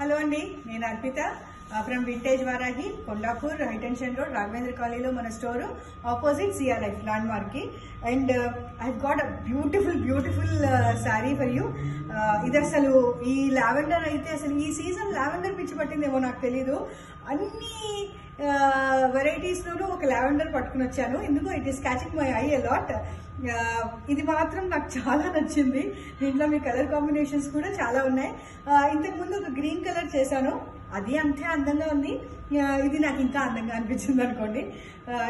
Hello అండి, నేను Arpita from Vintage Varahi, Kondapur, high tension road, Raghavendra కాలనీలో మన store opposite CR life landmark కి. And I got a beautiful sari for you. ఇది అసలు ఈ లావెండర్ అయితే అసలు ఈ సీజన్ లావెండర్ పిచ్చి పట్టిందేమో నాకు తెలీదు. అన్ని వెరైటీస్ లోనూ ఒక లావెండర్ పట్టుకుని వచ్చాను. ఎందుకు it is catching my eye a lot. ఇది మాత్రం నాకు చాలా నచ్చింది. దీంట్లో మీ కలర్ కాంబినేషన్స్ కూడా చాలా ఉన్నాయి. ఇంతకు ముందు ఒక గ్రీన్ కలర్ చేశాను, అది అంతే అందంగా ఉంది. ఇది నాకు ఇంకా అందంగా అనిపించింది అనుకోండి.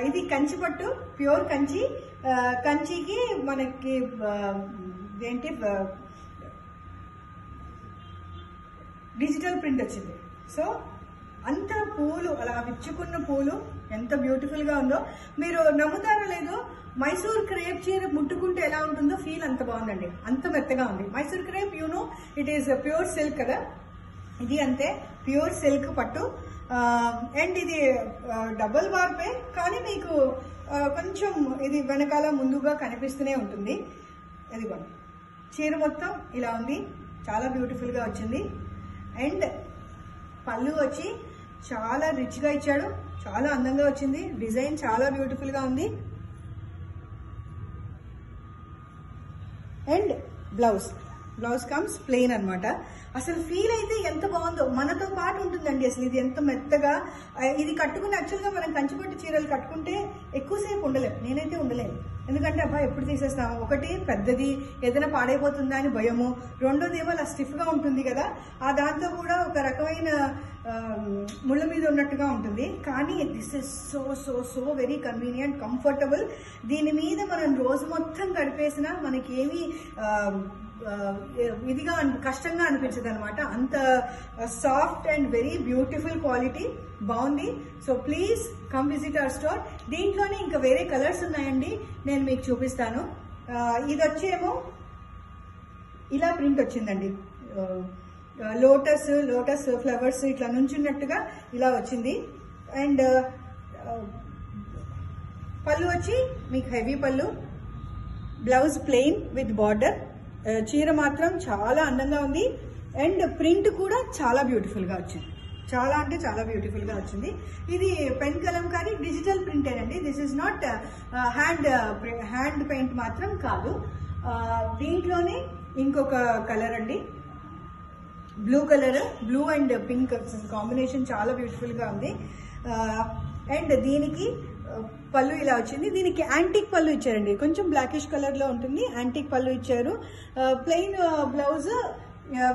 ఇది కంచి పట్టు, ప్యూర్ కంచి. కంచికి మనకి ఏంటి డిజిటల్ ప్రింట్ వచ్చింది. సో అంత పూలు అలా విచ్చుకున్న పూలు ఎంత బ్యూటిఫుల్ గా ఉందో. మీరు నమ్ముతారో లేదో, మైసూర్ క్రేప్ చీర ముట్టుకుంటే ఎలా ఉంటుందో ఫీల్ అంత బాగుందండి. అంత మెత్తగా ఉంది. Mysore crepe you know it is pure silk కదా, ఇది అంతే ప్యూర్ సిల్క్ పట్టు. అండ్ ఇది డబుల్ వార్పే, కానీ మీకు కొంచెం ఇది వెనకాల ముందుగా కనిపిస్తూనే ఉంటుంది. ఇదిగోండి, చీర మొత్తం ఇలా ఉంది, చాలా బ్యూటిఫుల్ గా వచ్చింది. అండ్ పళ్ళు వచ్చి చాలా రిచ్ గా ఇచ్చాడు, చాలా అందంగా వచ్చింది. డిజైన్ చాలా బ్యూటిఫుల్ గా ఉంది. అండ్ బ్లౌజ్ కమ్స్ ప్లెయిన్ అనమాట. అసలు ఫీల్ అయితే ఎంత బాగుందో, మనతో పాటు ఉంటుందండి. అసలు ఇది ఎంత మెత్తగా, ఇది కట్టుకుని యాక్చువల్గా మనం కంచిపట్టు చీరలు కట్టుకుంటే ఎక్కువసేపు ఉండలేము. నేనైతే ఉండలేను, ఎందుకంటే అబ్బా ఎప్పుడు తీసేస్తాము. ఒకటి పెద్దది, ఏదైనా పాడైపోతుందా అని భయము. రెండోది ఏమో అలా స్టిఫ్ గా ఉంటుంది కదా, ఆ దాంతో కూడా ఒక రకమైన ముళ్ళ మీద ఉన్నట్టుగా ఉంటుంది. కానీ this is so so so very convenient, comfortable. దీని మీద మనం రోజు మొత్తం గడిపేసినా మనకి ఏమీ ఇదిగా కష్టంగా అనిపించదు అనమాట. అంత soft and very beautiful quality, బాగుంది. So please come visit our store. దీంట్లోనే ఇంకా వేరే కలర్స్ ఉన్నాయండి, నేను మీకు చూపిస్తాను. ఇది వచ్చేమో ఇలా ప్రింట్ వచ్చిందండి. లోటస్ ఫ్లవర్స్ ఇట్లా నుంచున్నట్టుగా ఇలా వచ్చింది. అండ్ పళ్ళు వచ్చి మీకు హెవీ పళ్ళు, బ్లౌజ్ ప్లెయిన్ విత్ బార్డర్. చీర మాత్రం చాలా అందంగా ఉంది. అండ్ ప్రింట్ కూడా చాలా బ్యూటిఫుల్ గా వచ్చింది, చాలా అంటే చాలా బ్యూటిఫుల్ గా వచ్చింది. ఇది పెన్ కలంకారీ డిజిటల్ ప్రింటేనండి. This is not hand paint మాత్రం కాదు. దీంట్లోనే ఇంకొక కలర్ అండి, blue colour, blue and pink combination చాలా బ్యూటిఫుల్ గా ఉంది. అండ్ దీనికి పళ్ళు ఇలా వచ్చింది. దీనికి యాంటిక్ పళ్ళు ఇచ్చారండి, కొంచెం బ్లాకిష్ కలర్ లో ఉంటుంది. యాంటిక్ పళ్ళు ఇచ్చారు. ప్లెయిన్ బ్లౌజ్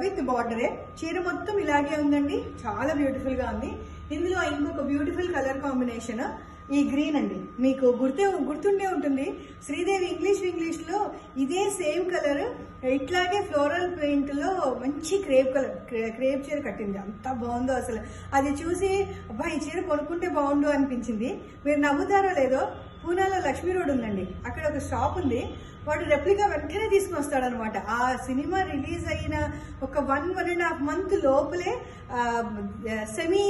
విత్ బార్డరే. చీర మొత్తం ఇలాగే ఉందండి, చాలా బ్యూటిఫుల్ గా ఉంది. ఇందులో ఇంకొక బ్యూటిఫుల్ కలర్ కాంబినేషన్ ఈ గ్రీన్ అండి. మీకు గుర్తుండే ఉంటుంది, శ్రీదేవి ఇంగ్లీష్ లో ఇదే సేమ్ కలర్ ఇట్లాగే ఫ్లోరల్ పెయింట్ లో మంచి క్రేప్ చీర కట్టింది. అంత బాగుందో అసలు. అది చూసి అబ్బా ఈ చీర కొనుక్కుంటే బాగుండు అనిపించింది. మీరు నమ్ముతారో లేదో, పూనాలో లక్ష్మీ రోడ్ ఉందండి, అక్కడ ఒక షాప్ ఉంది. వాడు రెప్లికా వెంటనే తీసుకుని వస్తాడనమాట. ఆ సినిమా రిలీజ్ అయిన ఒక 1.5 month లోపలే సెమీ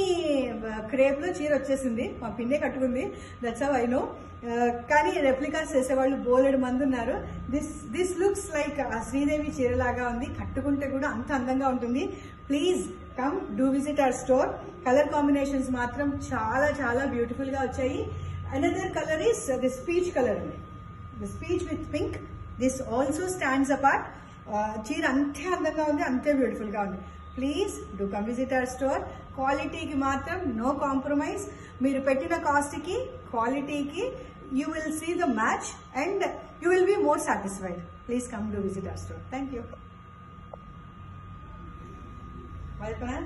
క్రేప్ లో చీర వచ్చేసింది. మా పిన్నే కట్టుకుంది, దట్స్ హౌ ఐ నో. కానీ రెప్లికాస్ చేసేవాళ్ళు బోలెడు మంది ఉన్నారు. దిస్ లుక్స్ లైక్ ఆ శ్రీదేవి చీరలాగా ఉంది, కట్టుకుంటే కూడా అంత అందంగా ఉంటుంది. Please come do visit our store. Colour combinations మాత్రం చాలా చాలా బ్యూటిఫుల్ గా వచ్చాయి. Another colour is this peach colour అండి, this peach with pink. This also stands apart. చీర అంతే అందంగా ఉంది, అంతే బ్యూటిఫుల్ గా ఉంది. Please do come visit our store. క్వాలిటీకి మాత్రం నో కాంప్రమైజ్. మీరు పెట్టిన కాస్ట్ కి క్వాలిటీకి you will see the match and you will be more satisfied. Please come to visit our store. Thank you. Bye.